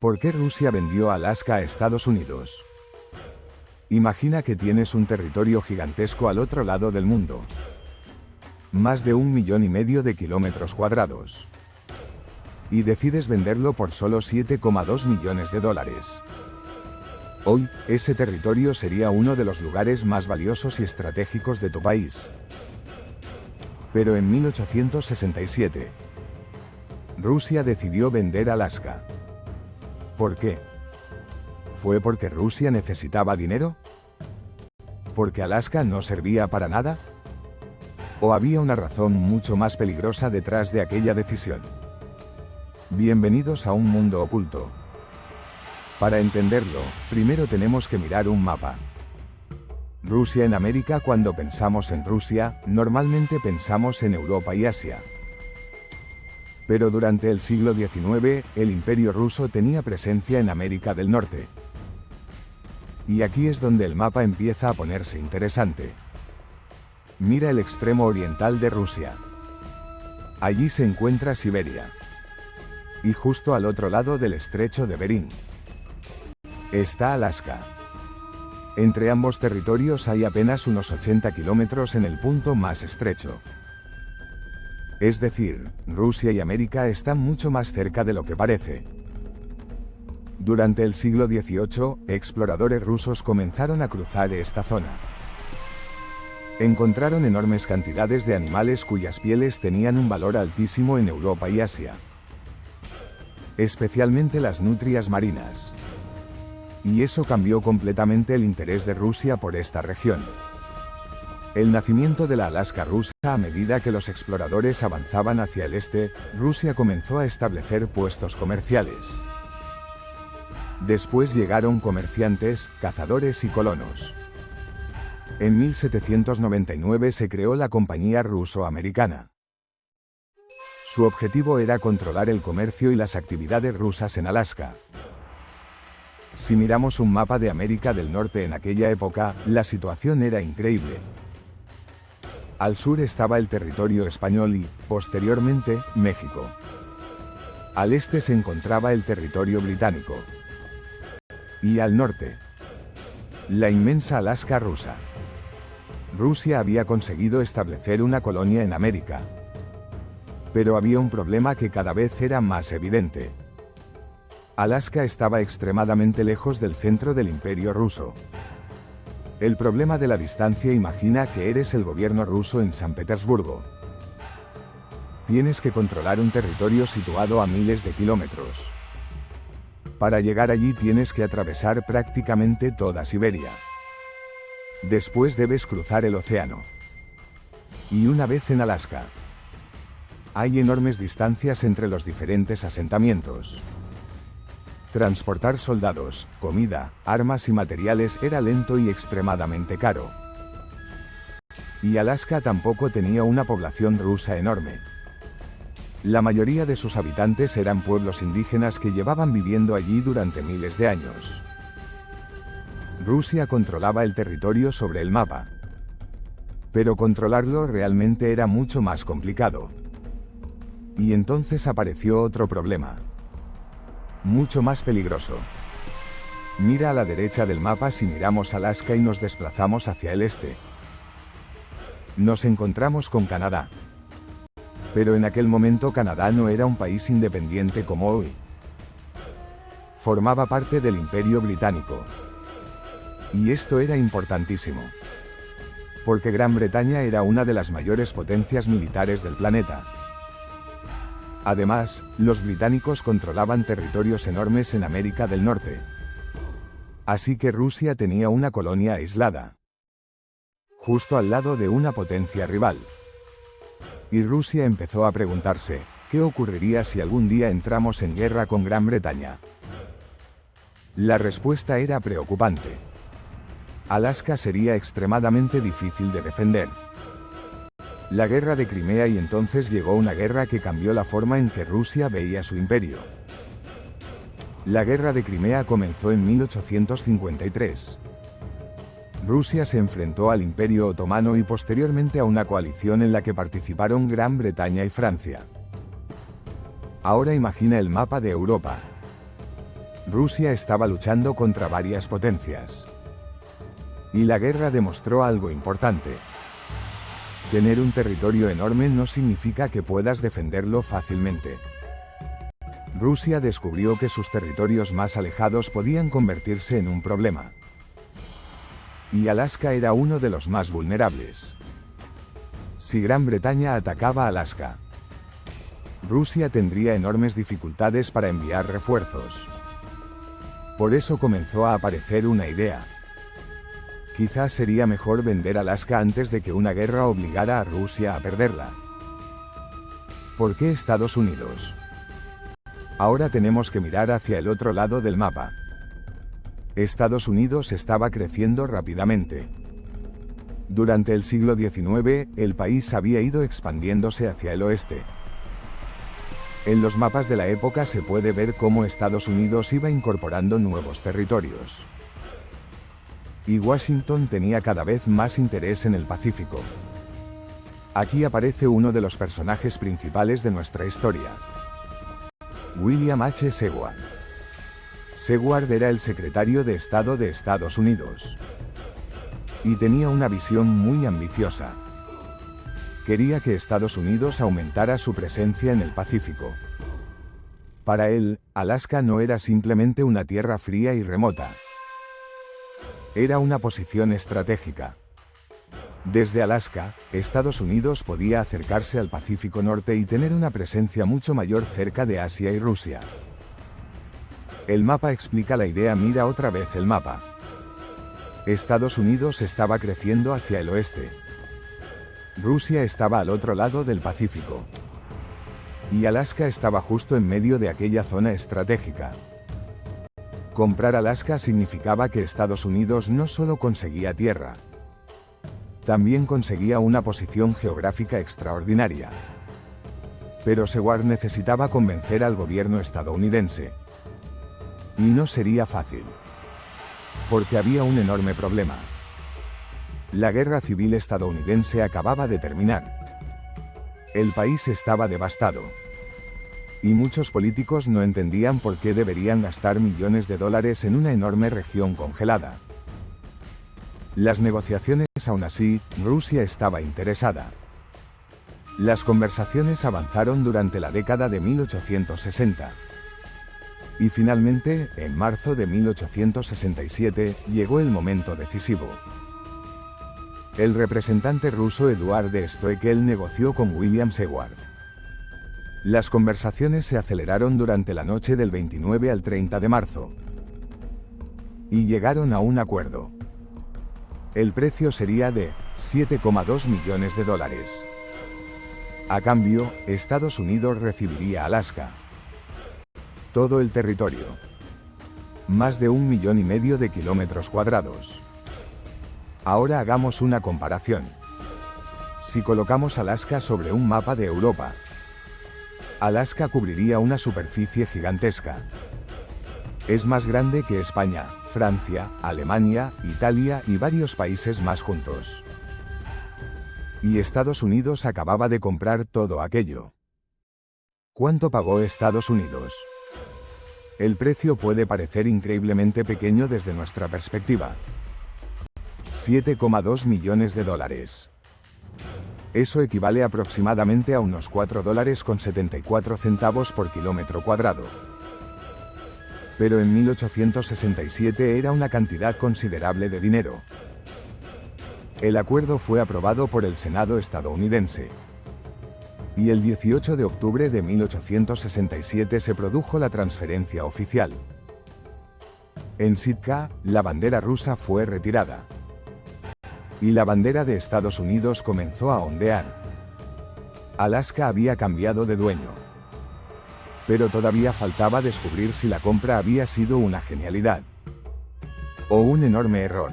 ¿Por qué Rusia vendió Alaska a Estados Unidos? Imagina que tienes un territorio gigantesco al otro lado del mundo. Más de 1,5 millones de kilómetros cuadrados. Y decides venderlo por solo $7,2 millones. Hoy, ese territorio sería uno de los lugares más valiosos y estratégicos de tu país. Pero en 1867, Rusia decidió vender Alaska. ¿Por qué? ¿Fue porque Rusia necesitaba dinero? ¿Porque Alaska no servía para nada? ¿O había una razón mucho más peligrosa detrás de aquella decisión? Bienvenidos a un mundo oculto. Para entenderlo, primero tenemos que mirar un mapa. Rusia en América. Cuando pensamos en Rusia, normalmente pensamos en Europa y Asia. Pero durante el siglo XIX, el Imperio ruso tenía presencia en América del Norte. Y aquí es donde el mapa empieza a ponerse interesante. Mira el extremo oriental de Rusia. Allí se encuentra Siberia. Y justo al otro lado del estrecho de Bering está Alaska. Entre ambos territorios hay apenas unos 80 kilómetros en el punto más estrecho. Es decir, Rusia y América están mucho más cerca de lo que parece. Durante el siglo XVIII, exploradores rusos comenzaron a cruzar esta zona. Encontraron enormes cantidades de animales cuyas pieles tenían un valor altísimo en Europa y Asia. Especialmente las nutrias marinas. Y eso cambió completamente el interés de Rusia por esta región. El nacimiento de la Alaska rusa. A medida que los exploradores avanzaban hacia el este, Rusia comenzó a establecer puestos comerciales. Después llegaron comerciantes, cazadores y colonos. En 1799 se creó la Compañía Ruso-Americana. Su objetivo era controlar el comercio y las actividades rusas en Alaska. Si miramos un mapa de América del Norte en aquella época, la situación era increíble. Al sur estaba el territorio español y, posteriormente, México. Al este se encontraba el territorio británico. Y al norte, la inmensa Alaska rusa. Rusia había conseguido establecer una colonia en América. Pero había un problema que cada vez era más evidente. Alaska estaba extremadamente lejos del centro del Imperio ruso. El problema de la distancia. Imagina que eres el gobierno ruso en San Petersburgo. Tienes que controlar un territorio situado a miles de kilómetros. Para llegar allí tienes que atravesar prácticamente toda Siberia. Después debes cruzar el océano. Y una vez en Alaska, hay enormes distancias entre los diferentes asentamientos. Transportar soldados, comida, armas y materiales era lento y extremadamente caro. Y Alaska tampoco tenía una población rusa enorme. La mayoría de sus habitantes eran pueblos indígenas que llevaban viviendo allí durante miles de años. Rusia controlaba el territorio sobre el mapa. Pero controlarlo realmente era mucho más complicado. Y entonces apareció otro problema. Mucho más peligroso. Mira a la derecha del mapa. Si miramos Alaska y nos desplazamos hacia el este, nos encontramos con Canadá. Pero en aquel momento Canadá no era un país independiente como hoy. Formaba parte del Imperio Británico. Y esto era importantísimo. Porque Gran Bretaña era una de las mayores potencias militares del planeta. Además, los británicos controlaban territorios enormes en América del Norte. Así que Rusia tenía una colonia aislada, justo al lado de una potencia rival. Y Rusia empezó a preguntarse, ¿qué ocurriría si algún día entramos en guerra con Gran Bretaña? La respuesta era preocupante. Alaska sería extremadamente difícil de defender. La guerra de Crimea. Y entonces llegó una guerra que cambió la forma en que Rusia veía su imperio. La guerra de Crimea comenzó en 1853. Rusia se enfrentó al Imperio Otomano y posteriormente a una coalición en la que participaron Gran Bretaña y Francia. Ahora imagina el mapa de Europa. Rusia estaba luchando contra varias potencias. Y la guerra demostró algo importante. Tener un territorio enorme no significa que puedas defenderlo fácilmente. Rusia descubrió que sus territorios más alejados podían convertirse en un problema. Y Alaska era uno de los más vulnerables. Si Gran Bretaña atacaba Alaska, Rusia tendría enormes dificultades para enviar refuerzos. Por eso comenzó a aparecer una idea. Quizás sería mejor vender Alaska antes de que una guerra obligara a Rusia a perderla. ¿Por qué Estados Unidos? Ahora tenemos que mirar hacia el otro lado del mapa. Estados Unidos estaba creciendo rápidamente. Durante el siglo XIX, el país había ido expandiéndose hacia el oeste. En los mapas de la época se puede ver cómo Estados Unidos iba incorporando nuevos territorios. Y Washington tenía cada vez más interés en el Pacífico. Aquí aparece uno de los personajes principales de nuestra historia. William H. Seward. Seward era el secretario de Estado de Estados Unidos. Y tenía una visión muy ambiciosa. Quería que Estados Unidos aumentara su presencia en el Pacífico. Para él, Alaska no era simplemente una tierra fría y remota. Era una posición estratégica. Desde Alaska, Estados Unidos podía acercarse al Pacífico Norte y tener una presencia mucho mayor cerca de Asia y Rusia. El mapa explica la idea. Mira otra vez el mapa. Estados Unidos estaba creciendo hacia el oeste. Rusia estaba al otro lado del Pacífico. Y Alaska estaba justo en medio de aquella zona estratégica. Comprar Alaska significaba que Estados Unidos no solo conseguía tierra, también conseguía una posición geográfica extraordinaria. Pero Seward necesitaba convencer al gobierno estadounidense. Y no sería fácil. Porque había un enorme problema. La guerra civil estadounidense acababa de terminar. El país estaba devastado. Y muchos políticos no entendían por qué deberían gastar millones de dólares en una enorme región congelada. Las negociaciones, aún así, Rusia estaba interesada. Las conversaciones avanzaron durante la década de 1860. Y finalmente, en marzo de 1867, llegó el momento decisivo. El representante ruso Eduard de Stoekel negoció con William Seward. Las conversaciones se aceleraron durante la noche del 29 al 30 de marzo. Y llegaron a un acuerdo. El precio sería de $7,2 millones. A cambio, Estados Unidos recibiría Alaska. Todo el territorio. Más de 1,5 millones de kilómetros cuadrados. Ahora hagamos una comparación. Si colocamos Alaska sobre un mapa de Europa, Alaska cubriría una superficie gigantesca. Es más grande que España, Francia, Alemania, Italia y varios países más juntos. Y Estados Unidos acababa de comprar todo aquello. ¿Cuánto pagó Estados Unidos? El precio puede parecer increíblemente pequeño desde nuestra perspectiva. $7,2 millones. Eso equivale aproximadamente a unos $4,74 por kilómetro cuadrado. Pero en 1867 era una cantidad considerable de dinero. El acuerdo fue aprobado por el Senado estadounidense. Y el 18 de octubre de 1867 se produjo la transferencia oficial. En Sitka, la bandera rusa fue retirada. Y la bandera de Estados Unidos comenzó a ondear. Alaska había cambiado de dueño. Pero todavía faltaba descubrir si la compra había sido una genialidad o un enorme error.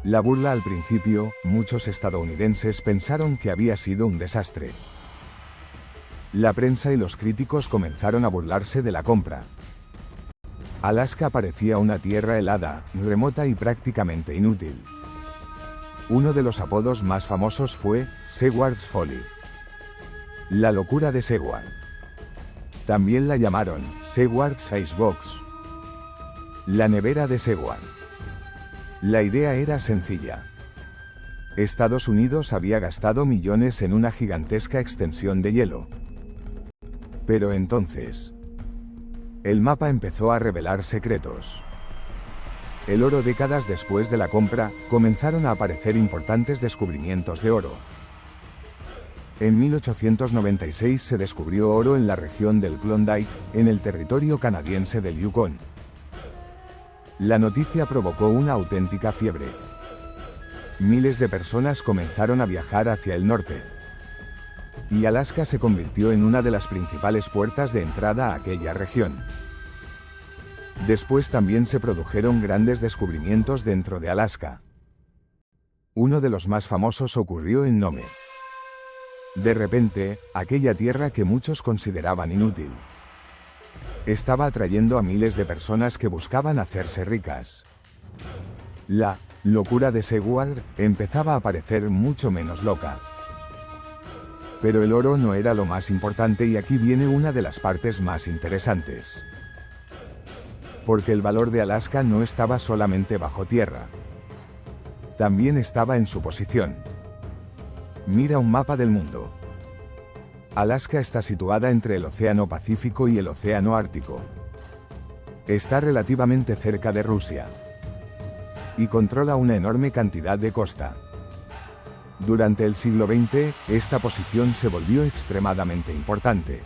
La burla al principio, muchos estadounidenses pensaron que había sido un desastre. La prensa y los críticos comenzaron a burlarse de la compra. Alaska parecía una tierra helada, remota y prácticamente inútil. Uno de los apodos más famosos fue Seward's Folly. La locura de Seward. También la llamaron Seward's Icebox, La nevera de Seward. La idea era sencilla. Estados Unidos había gastado millones en una gigantesca extensión de hielo. Pero entonces, el mapa empezó a revelar secretos. El oro. Décadas después de la compra, comenzaron a aparecer importantes descubrimientos de oro. En 1896 se descubrió oro en la región del Klondike, en el territorio canadiense del Yukon. La noticia provocó una auténtica fiebre. Miles de personas comenzaron a viajar hacia el norte. Y Alaska se convirtió en una de las principales puertas de entrada a aquella región. Después también se produjeron grandes descubrimientos dentro de Alaska. Uno de los más famosos ocurrió en Nome. De repente, aquella tierra que muchos consideraban inútil estaba atrayendo a miles de personas que buscaban hacerse ricas. La locura de Seward empezaba a parecer mucho menos loca. Pero el oro no era lo más importante, y aquí viene una de las partes más interesantes. Porque el valor de Alaska no estaba solamente bajo tierra. También estaba en su posición. Mira un mapa del mundo. Alaska está situada entre el Océano Pacífico y el Océano Ártico. Está relativamente cerca de Rusia. Y controla una enorme cantidad de costa. Durante el siglo XX, esta posición se volvió extremadamente importante.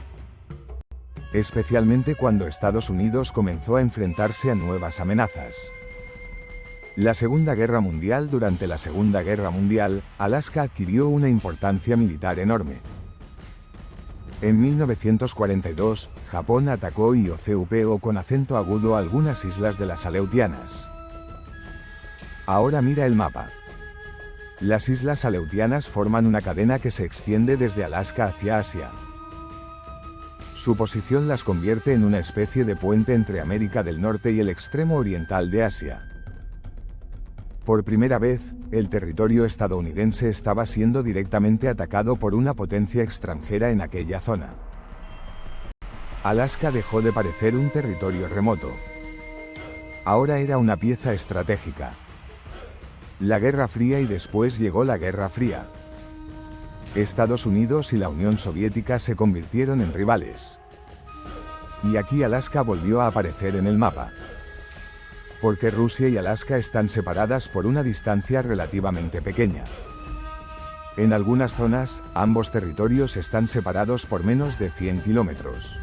Especialmente cuando Estados Unidos comenzó a enfrentarse a nuevas amenazas. La Segunda Guerra Mundial. Durante la Segunda Guerra Mundial, Alaska adquirió una importancia militar enorme. En 1942, Japón atacó IOCUPO con acento agudo algunas islas de las Aleutianas. Ahora mira el mapa. Las islas Aleutianas forman una cadena que se extiende desde Alaska hacia Asia. Su posición las convierte en una especie de puente entre América del Norte y el extremo oriental de Asia. Por primera vez, el territorio estadounidense estaba siendo directamente atacado por una potencia extranjera en aquella zona. Alaska dejó de parecer un territorio remoto. Ahora era una pieza estratégica. La Guerra Fría, y después llegó la Guerra Fría. Estados Unidos y la Unión Soviética se convirtieron en rivales. Y aquí Alaska volvió a aparecer en el mapa. Porque Rusia y Alaska están separadas por una distancia relativamente pequeña. En algunas zonas, ambos territorios están separados por menos de 100 kilómetros.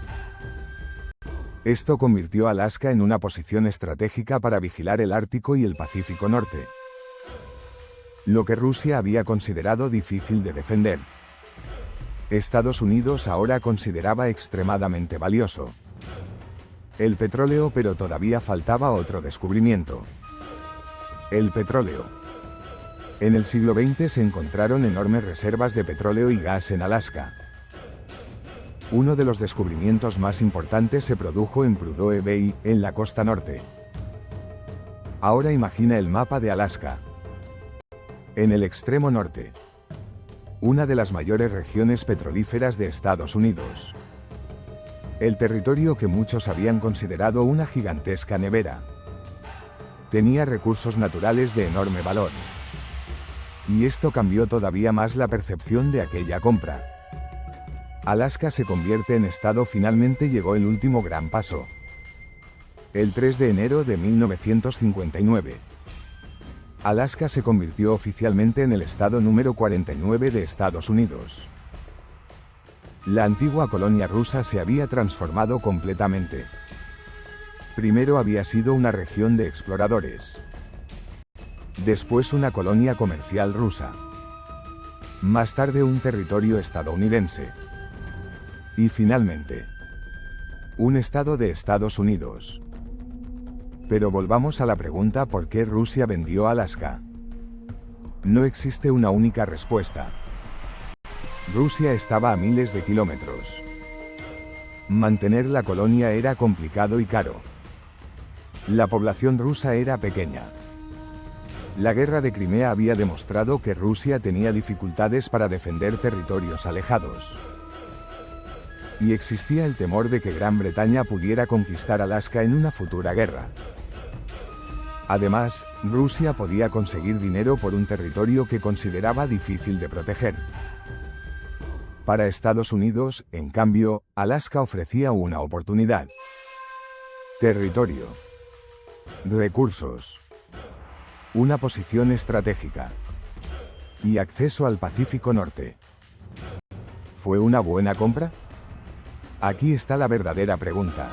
Esto convirtió a Alaska en una posición estratégica para vigilar el Ártico y el Pacífico Norte. Lo que Rusia había considerado difícil de defender, Estados Unidos ahora consideraba extremadamente valioso. El petróleo, pero todavía faltaba otro descubrimiento. El petróleo. En el siglo XX se encontraron enormes reservas de petróleo y gas en Alaska. Uno de los descubrimientos más importantes se produjo en Prudhoe Bay, en la costa norte. Ahora imagina el mapa de Alaska. En el extremo norte. Una de las mayores regiones petrolíferas de Estados Unidos. El territorio que muchos habían considerado una gigantesca nevera. Tenía recursos naturales de enorme valor. Y esto cambió todavía más la percepción de aquella compra. Alaska se convierte en estado. Finalmente llegó el último gran paso. El 3 de enero de 1959. Alaska se convirtió oficialmente en el estado número 49 de Estados Unidos. La antigua colonia rusa se había transformado completamente. Primero había sido una región de exploradores. Después una colonia comercial rusa. Más tarde un territorio estadounidense. Y finalmente, un estado de Estados Unidos. Pero volvamos a la pregunta: ¿por qué Rusia vendió Alaska? No existe una única respuesta. Rusia estaba a miles de kilómetros. Mantener la colonia era complicado y caro. La población rusa era pequeña. La guerra de Crimea había demostrado que Rusia tenía dificultades para defender territorios alejados. Y existía el temor de que Gran Bretaña pudiera conquistar Alaska en una futura guerra. Además, Rusia podía conseguir dinero por un territorio que consideraba difícil de proteger. Para Estados Unidos, en cambio, Alaska ofrecía una oportunidad. Territorio. Recursos. Una posición estratégica. Y acceso al Pacífico Norte. ¿Fue una buena compra? Aquí está la verdadera pregunta.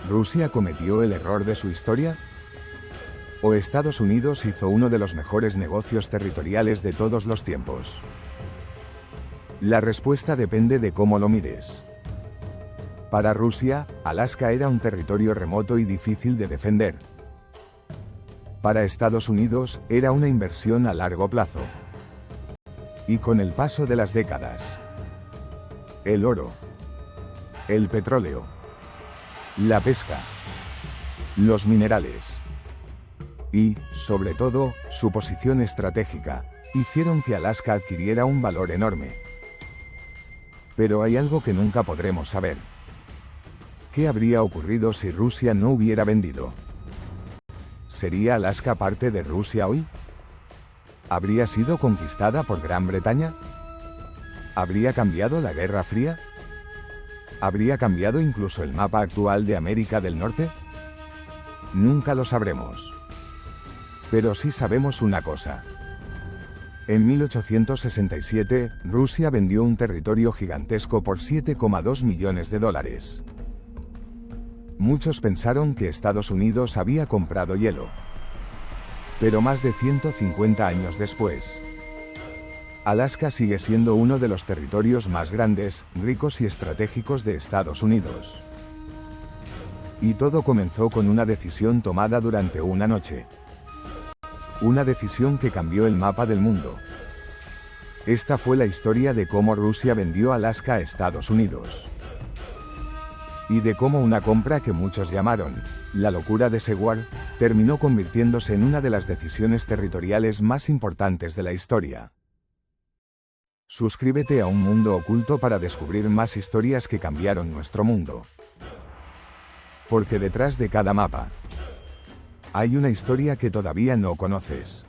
¿Rusia cometió el error de su historia? ¿O Estados Unidos hizo uno de los mejores negocios territoriales de todos los tiempos? La respuesta depende de cómo lo mires. Para Rusia, Alaska era un territorio remoto y difícil de defender. Para Estados Unidos, era una inversión a largo plazo. Y con el paso de las décadas, el oro, el petróleo, la pesca, los minerales y, sobre todo, su posición estratégica, hicieron que Alaska adquiriera un valor enorme. Pero hay algo que nunca podremos saber. ¿Qué habría ocurrido si Rusia no hubiera vendido? ¿Sería Alaska parte de Rusia hoy? ¿Habría sido conquistada por Gran Bretaña? ¿Habría cambiado la Guerra Fría? ¿Habría cambiado incluso el mapa actual de América del Norte? Nunca lo sabremos. Pero sí sabemos una cosa. En 1867, Rusia vendió un territorio gigantesco por $7,2 millones. Muchos pensaron que Estados Unidos había comprado hielo. Pero más de 150 años después, Alaska sigue siendo uno de los territorios más grandes, ricos y estratégicos de Estados Unidos. Y todo comenzó con una decisión tomada durante una noche. Una decisión que cambió el mapa del mundo. Esta fue la historia de cómo Rusia vendió Alaska a Estados Unidos. Y de cómo una compra que muchos llamaron la locura de Seward terminó convirtiéndose en una de las decisiones territoriales más importantes de la historia. Suscríbete a Un Mundo Oculto para descubrir más historias que cambiaron nuestro mundo. Porque detrás de cada mapa hay una historia que todavía no conoces.